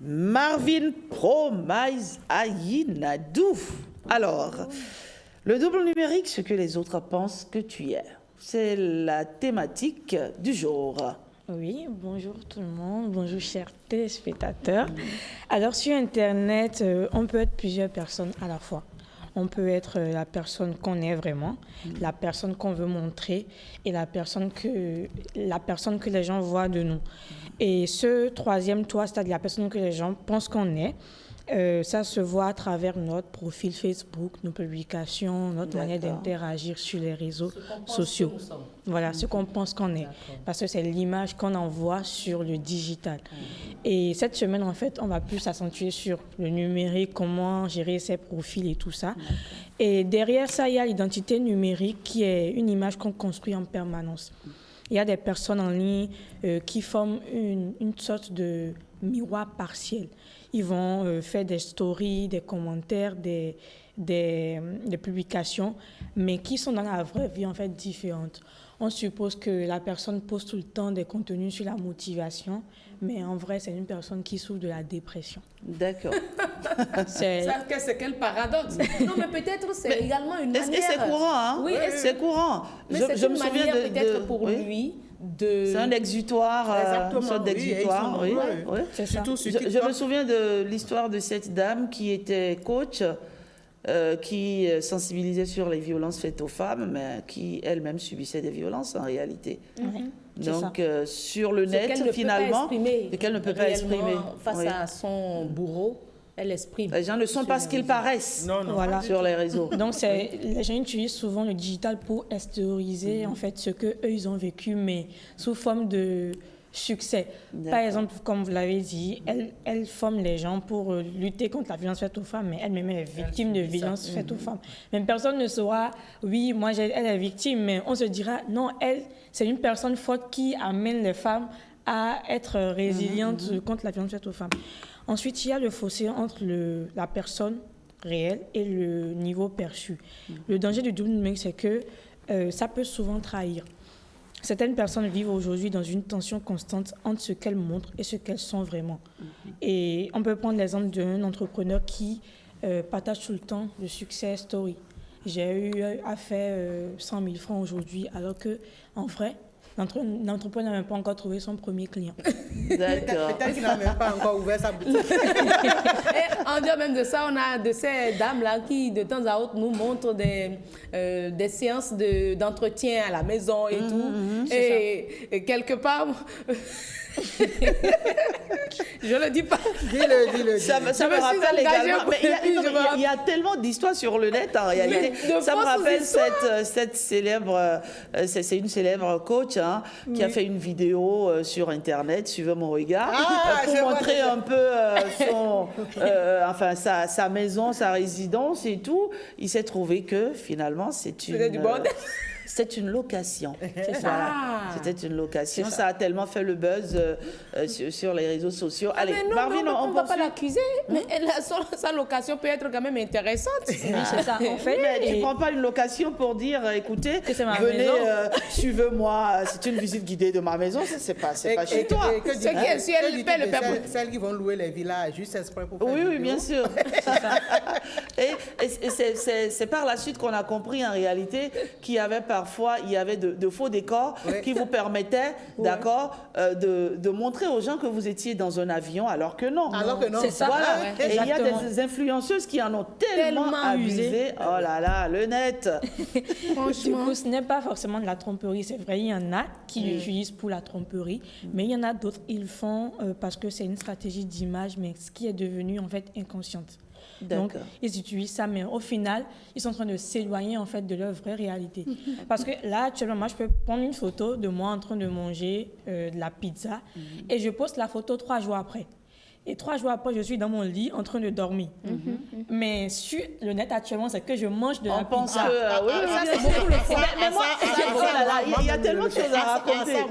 Marvin Promise Aïna Douf. Alors, le double numérique, ce que les autres pensent que tu es. C'est la thématique du jour. Oui, bonjour tout le monde, bonjour chers téléspectateurs. Alors sur Internet, on peut être plusieurs personnes à la fois. On peut être la personne qu'on est vraiment, la personne qu'on veut montrer et la personne que les gens voient de nous. Et ce troisième toit, c'est-à-dire la personne que les gens pensent qu'on est, ça se voit à travers notre profil Facebook, nos publications, notre manière d'interagir sur les réseaux sociaux. Voilà, ce qu'on pense qu'on est. Parce que c'est l'image qu'on envoie sur le digital. Et cette semaine, en fait, on va plus s'accentuer sur le numérique, comment gérer ses profils et tout ça. Et derrière ça, il y a l'identité numérique qui est une image qu'on construit en permanence. Il y a des personnes en ligne qui forment une sorte de miroir partiel. Ils vont faire des stories, des commentaires, des publications, mais qui sont dans la vraie vie en fait différentes. On suppose que la personne poste tout le temps des contenus sur la motivation, mais en vrai, c'est une personne qui souffre de la dépression. D'accord. C'est quel paradoxe. Non, mais peut-être c'est également une manière... Et c'est courant, hein? Oui, c'est courant. Mais c'est une manière peut-être pour lui de... C'est un exutoire, une sorte d'exutoire. Oui. C'est ça. Je me souviens de l'histoire de cette dame qui était coach, qui sensibilisait sur les violences faites aux femmes, mais qui elle-même subissait des violences en réalité. Donc sur le net, finalement, et qu'elle ne peut pas exprimer. Face à son bourreau, elle exprime. Les gens ne sont pas ce qu'ils paraissent voilà. sur les réseaux. Donc les gens utilisent souvent le digital pour extérioriser en fait ce qu'eux ils ont vécu, mais sous forme de succès. Par exemple, comme vous l'avez dit, elle forme les gens pour lutter contre la violence faite aux femmes, mais elle-même est victime de violences faites aux femmes. Même personne ne saura, oui, moi elle est victime, mais on se dira, non, elle, c'est une personne forte qui amène les femmes à être résilientes contre la violence faite aux femmes. Ensuite, il y a le fossé entre la personne réelle et le niveau perçu. Le danger du double numérique, c'est que ça peut souvent trahir. Certaines personnes vivent aujourd'hui dans une tension constante entre ce qu'elles montrent et ce qu'elles sont vraiment. Et on peut prendre l'exemple d'un entrepreneur qui partage tout le temps le success story. J'ai eu à faire 100 000 francs aujourd'hui, alors qu'en vrai, l'entrepreneur n'a même pas encore trouvé son premier client. D'accord. Peut-être qu'il n'a même pas encore ouvert sa boutique. Et en dehors même de ça, on a de ces dames-là qui, de temps à autre, nous montrent des séances d'entretien à la maison et tout. Et quelque part... Je le dis pas. Dis-le. Ça me rappelle également. Mais il y a tellement d'histoires sur le net en réalité. Ça me rappelle cette célèbre, c'est une célèbre coach qui a fait une vidéo sur Internet, suivez mon regard, pour montrer un peu sa maison, sa résidence et tout. Il s'est trouvé que finalement c'était une location. C'est ça. Voilà. C'était une location. Ça a tellement fait le buzz sur les réseaux sociaux. Allez, non, Marvin, on ne va pas l'accuser, mais sa location peut être quand même intéressante. Oui, c'est ça. En fait, mais tu ne prends pas une location pour dire, écoutez, venez, suivez-moi, c'est une visite guidée de ma maison, c'est pas chez toi. Celles qui vont louer les villas juste exprès pour faire Oui, bien sûr. Et c'est par la suite qu'on a compris en réalité qu'il y avait parfois de faux décors qui vous permettaient, de montrer aux gens que vous étiez dans un avion, alors que non. C'est ça. Voilà. Et il y a des influenceuses qui en ont tellement abusé. Oh là là, le net. Franchement. Du coup, ce n'est pas forcément de la tromperie. C'est vrai, il y en a qui l'utilisent pour la tromperie, mais il y en a d'autres, ils le font parce que c'est une stratégie d'image, mais ce qui est devenu en fait inconsciente. Donc, ils utilisent ça, mais au final, ils sont en train de s'éloigner en fait de leur vraie réalité. Parce que là, actuellement, moi, je peux prendre une photo de moi en train de manger de la pizza et je poste la photo 3 jours après. Et 3 jours après, je suis dans mon lit en train de dormir. Mais sur le net actuellement, c'est que je mange de la pizza. On pense que... ça, c'est beaucoup le fond. Mais moi, il y a tellement de choses à raconter.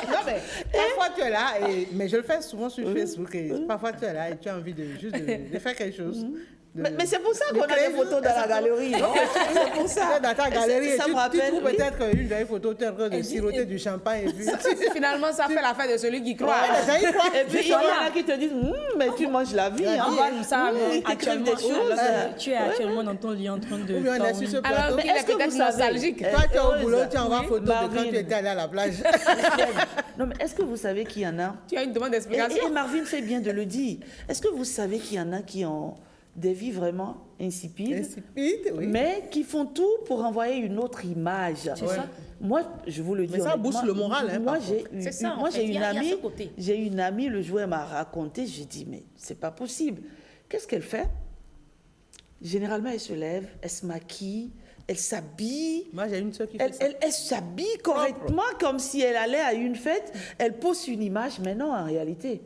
Non, mais parfois tu es là, mais je le fais souvent sur Facebook, et parfois tu es là et tu as envie de faire quelque chose. Mais c'est pour ça qu'on a des photos dans la galerie. C'est pour ça. Dans ta galerie, Ça me tu rappelle, trouves oui. peut-être une vieille photo, tu es en train de siroter du champagne et puis... Finalement, ça fait l'affaire de celui qui croit. Ouais, ça y croit. Et puis, il y en a qui te disent, mais tu manges la vie. La hein. vie. Comme ça, Il t'écrivent des choses. tu es actuellement dans ton lit en train de Ou bien on est sur ce dormir. Alors plateau. qu'il est est-ce que peut-être vous savez- nostalgique. Toi, tu es au heureuse. boulot, tu envoies photo de quand Marvin. tu étais allé à la plage. Non, mais est-ce que vous savez qu'il y en a Tu as une demande et d'explication. Marvin fait bien de le dire. Est-ce que vous savez qu'il y en a qui ont des vies vraiment insipides, Insipide, oui. mais qui font tout pour envoyer une autre image? C'est ça. Moi, je vous le dis Mais ça honnêtement, booste le moral, hein, moi, par j'ai C'est ça, en moi, fait. j'ai Il y une a ce amie, côté. j'ai une amie, le joueur m'a raconté, j'ai dit, mais c'est pas possible. Qu'est-ce qu'elle fait? Généralement, elle se lève, elle se maquille, elle s'habille. Moi, j'ai une soeur qui fait ça. Elle s'habille correctement comme si elle allait à une fête. Elle poste une image, mais non, en réalité.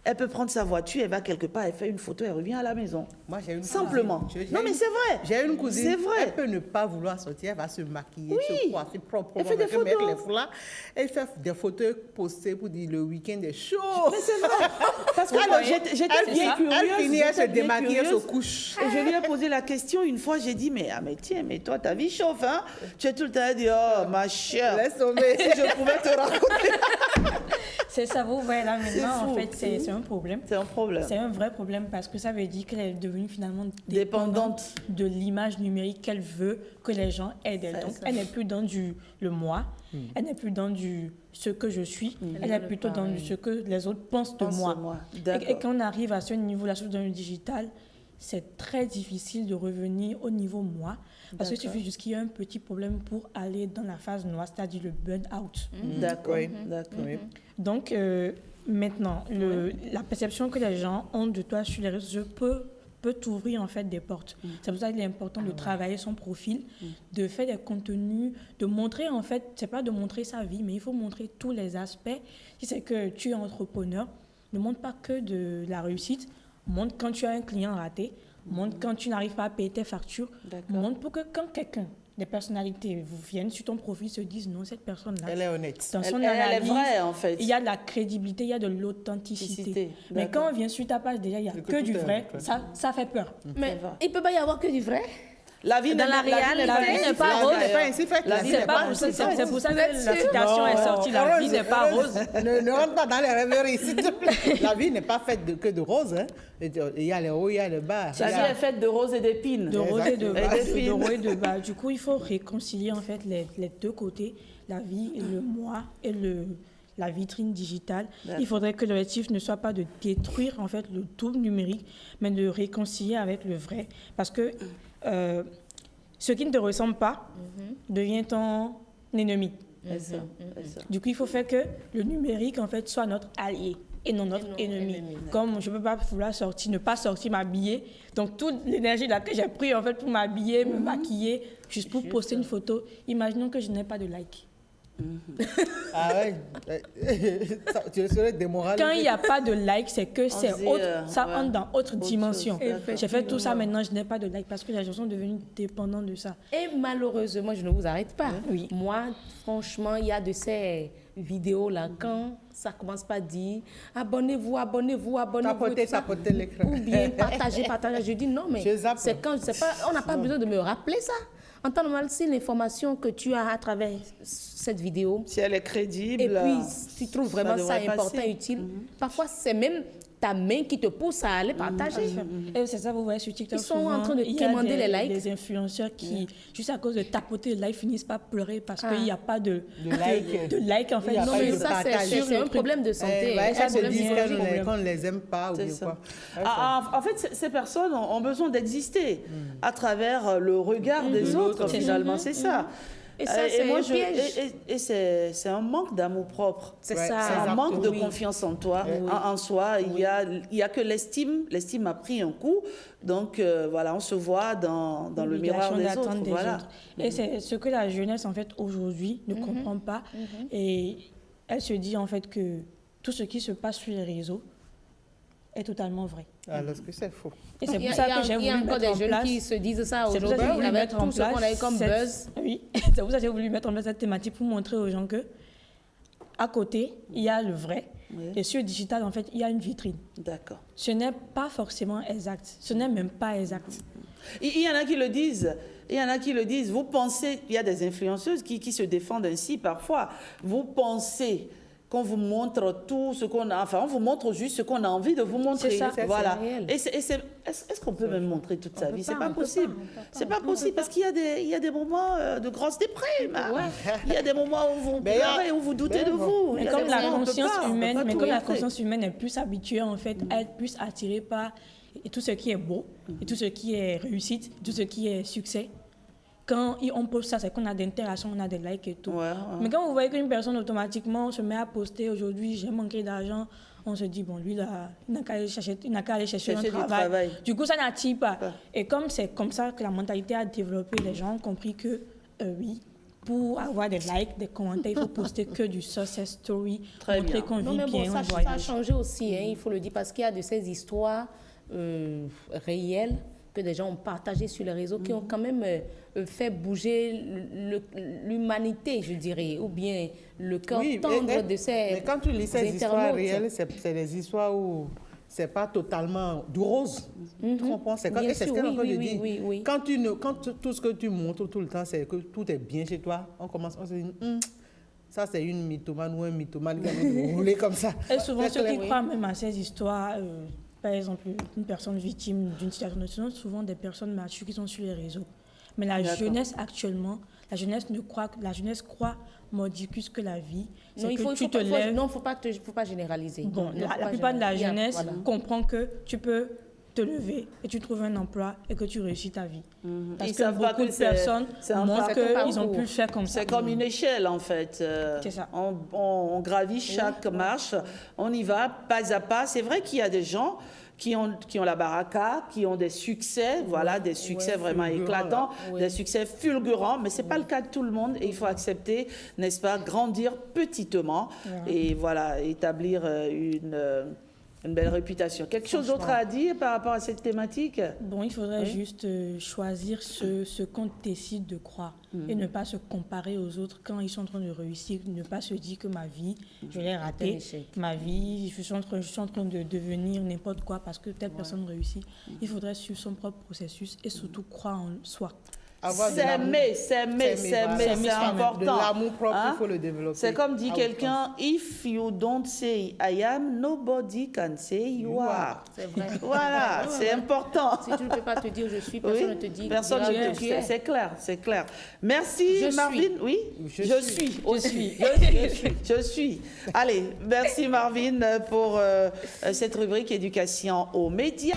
Elle peut prendre sa voiture, elle va quelque part, elle fait une photo, elle revient à la maison. Moi, j'ai une Simplement. cousine. J'ai Non, mais une- c'est vrai. J'ai une cousine. C'est vrai. Elle peut ne pas vouloir sortir, elle va se maquiller, Oui. se coiffer proprement. Elle fait des avec photos. les foulards. Elle fait des photos postées pour dire le week-end est chaud. Mais c'est vrai. Parce que moi, j'étais bien curieuse. Elle finit, elle se j'étais bien démaquille, elle se curieuse. couche. Et je lui ai posé la question une fois, j'ai dit, mais tiens, mais toi, ta vie chauffe, hein? Tu es tout le temps à dire, oh, ma chère, Laisse tomber. si je pouvais te raconter. C'est ça, vous voyez là maintenant, fou. en fait, c'est un problème. C'est un problème. C'est un vrai problème parce que ça veut dire qu'elle est devenue finalement Dépendante. de l'image numérique qu'elle veut que les gens aident elle. Donc, elle n'est plus dans le moi, elle n'est plus dans ce que je suis, elle est plutôt dans ce que les autres pensent de moi. Et D'accord. quand on arrive à ce niveau-là, surtout dans le digital, c'est très difficile de revenir au niveau moi parce qu'il suffit juste qu'il y ait un petit problème pour aller dans la phase noire, c'est-à-dire le burn-out. D'accord. Oui. D'accord. Oui. Donc, maintenant, la perception que les gens ont de toi sur les réseaux sociaux peut t'ouvrir en fait des portes. C'est pour ça qu'il est important de travailler son profil, de faire des contenus, de montrer en fait, c'est pas de montrer sa vie, mais il faut montrer tous les aspects. Si c'est que tu es entrepreneur, ne montre pas que de la réussite, montre quand tu as un client raté, montre quand tu n'arrives pas à payer tes factures, D'accord. montre pour que quand quelqu'un, des personnalités vous viennent sur ton profil, se disent non, cette personne-là, Elle est honnête. dans son Elle est analyse, vraie, en fait. il y a de la crédibilité, il y a de l'authenticité. Authenticité, Mais d'accord. quand on vient sur ta page, déjà, il n'y a C'est que que du tout est vrai. vrai. Ça fait peur. Mais va. il ne peut pas y avoir que du vrai. La vie Dans la vie n'est réalité, la vie n'est pas La rose. vie n'est pas ainsi faite. La vie C'est n'est pas pas pour ça, ainsi c'est pour ça Vous êtes que la sûr? citation est sortie. La vie n'est pas rose. Ne rentre pas dans les rêveries, s'il te plaît. La vie n'est pas faite que de roses. Hein. Il y a les hauts, il y a les bas. La vie est faite de roses et d'épines. De rose et de Exactement. bas. Et des De haut et films. de bas. Du coup, il faut réconcilier en fait les deux côtés, la vie, le moi et la vitrine digitale. D'accord. Il faudrait que l'objectif ne soit pas de détruire en fait le tout numérique, mais de réconcilier avec le vrai. Parce que ce qui ne te ressemble pas devient ton ennemi. C'est ça, c'est ça. Du coup, il faut faire que le numérique, en fait, soit notre allié et non notre ennemi. Comme je ne peux pas vouloir sortir, ne pas sortir m'habiller. Donc, toute l'énergie là que j'ai pris, en fait, pour m'habiller, me maquiller, juste pour poster une photo, imaginons que je n'ai pas de like. Ah ouais. Tu serais démoralisé. Quand il n'y a pas de like, c'est que c'est dit, autre, ça ouais. entre dans autre Autre dimension. chose, d'accord. J'ai fait tout ça, maintenant, je n'ai pas de like parce que les gens sont devenus dépendants de ça. Et malheureusement, je ne vous arrête pas. Oui. Moi, franchement, il y a de ces vidéos-là, quand ça commence par dire abonnez-vous, abonnez-vous, abonnez-vous. Tapoter, tout ça. tapoter l'écran. Ou bien partager. Je dis non, mais Je zappe. c'est quand, c'est pas, on n'a pas besoin de me rappeler ça. En temps normal, si l'information que tu as à travers cette vidéo, Si elle est crédible. et puis si tu trouves vraiment ça devrait important, passer. utile, parfois c'est même ta main qui te pousse à aller partager. Et c'est ça, vous voyez sur TikTok. Ils sont en souvent, train de il y a quémander les likes. Des influenceurs qui, juste à cause de tapoter le like, finissent par pleurer parce qu'il n'y a pas de like. de like en Il fait. y a Non, pas mais eu de ça, partage. c'est un problème de santé. Ouais, Un ça se problème dit psychologique. qu'on ne les aime pas ou C'est bien ça. quoi. En fait, ces personnes ont besoin d'exister à travers le regard des autres, finalement, c'est ça. Et ça, c'est moi, un piège. et c'est un manque d'amour propre. C'est Ouais, ça. C'est un manque de Oui. confiance en toi, en soi. Il y a que l'estime. L'estime a pris un coup. Donc, voilà, on se voit dans le miroir L'obligation des d'attendre autres. des Voilà. autres. Et c'est ce que la jeunesse, en fait, aujourd'hui, ne comprend pas. Et elle se dit, en fait, que tout ce qui se passe sur les réseaux est totalement vrai. Alors que c'est faux. Et c'est Il y pour a- ça il y a- que j'ai il y a voulu encore mettre en des jeunes place... qui se disent ça C'est pour ça que j'ai aujourd'hui, voulu avec mettre en tout ce place qu'on a eu comme cette- buzz. Oui, c'est pour ça que j'ai voulu mettre en place cette thématique pour montrer aux gens que À côté, il y a le vrai. Oui. Et sur le digital, en fait, il y a une vitrine. D'accord. Ce n'est pas forcément exact. Ce n'est même pas exact. Il y en a qui le disent. Il y en a qui le disent. Vous pensez, il y a des influenceuses qui se défendent ainsi parfois. Vous pensez qu'on vous montre tout ce qu'on a, enfin on vous montre juste ce qu'on a envie de vous montrer. C'est ça. Voilà. C'est réel. Est-ce qu'on peut même montrer toute sa vie? C'est pas on peut possible. pas, on peut pas, C'est pas possible parce qu'il y a des moments de grosse déprime. Il y a des moments où vous Mais pleurez, où vous doutez de vous. Il y Mais a comme des la moments où on peut conscience pas, on peut humaine, pas mais tout comme la montrer. conscience humaine est plus habituée en fait à être plus attirée par et tout ce qui est beau, et tout ce qui est réussite, tout ce qui est succès. Quand on poste ça, c'est qu'on a des interactions, on a des likes et tout. Ouais, ouais. Mais quand vous voyez qu'une personne automatiquement se met à poster aujourd'hui, j'ai manqué d'argent, on se dit, bon, lui, là, il n'a qu'à aller chercher, un du travail. travail. Du coup, ça n'attire pas. Ouais. Et comme c'est comme ça que la mentalité a développé, les gens ont compris que, oui, pour avoir des likes, des commentaires, il faut poster que du success story, Très montrer bien. qu'on Non, vit mais bon, bien, on ça a voyage. changé aussi, hein, il faut le dire, parce qu'il y a de ces histoires réelles que des gens ont partagées sur les réseaux qui ont quand même fait bouger l'humanité, je dirais, ou bien le cœur tendre de ces mais quand tu lis ces histoires internautes. réelles, c'est des histoires où c'est pas totalement du rose. Tu comprends? C'est Bien c'est ce sûr, qu'elle est en train oui, de oui, dire. oui, oui. Quand tout ce que tu montres tout le temps, c'est que tout est bien chez toi, on se dit, ça c'est une mythomane ou un mythomane qui a envie de rouler comme ça. Et souvent, C'est ceux qui clair. croient même à ces histoires, par exemple, une personne victime d'une situation, ce sont souvent des personnes matures qui sont sur les réseaux. Mais la D'accord. jeunesse actuellement, la jeunesse croit mordicus que la vie, c'est Non, il que faut, tu te lèves. non, faut pas généraliser. Bon, Non, faut la pas plupart de la généraliser. jeunesse Voilà. comprend que tu peux te lever et tu trouves un emploi et que tu réussis ta vie. Parce Ils que savent pas beaucoup que de c'est- personnes c'est un montrent parcours. qu'ils ont pu le faire comme ça. C'est comme une échelle en fait. C'est ça. On gravit chaque marche, on y va pas à pas. C'est vrai qu'il y a des gens qui ont la baraka, qui ont des succès, voilà, des succès vraiment fulgurants, éclatants, là. des succès fulgurants, mais c'est pas le cas de tout le monde et il faut accepter, n'est-ce pas, grandir petitement et voilà, établir une belle réputation. Quelque chose d'autre à dire par rapport à cette thématique? Bon, il faudrait juste choisir ce qu'on décide de croire et ne pas se comparer aux autres quand ils sont en train de réussir, ne pas se dire que ma vie, je l'ai ratée, échec. ma vie, je suis en train de devenir n'importe quoi parce que telle personne réussit. Il faudrait suivre son propre processus et surtout croire en soi. Avoir de l'amour. S'aimer, c'est important. De l'amour propre, Hein? il faut le développer. C'est comme dit Ah, quelqu'un, if you don't say I am, nobody can say you are. C'est vrai. Voilà, c'est important. Si tu ne peux pas te dire je suis, personne ne te dit personne dira ne que te tu es. C'est clair, c'est clair. Merci Je suis. Marvin. Oui, Je suis aussi. Je suis. Allez, merci Marvin pour cette rubrique éducation aux médias.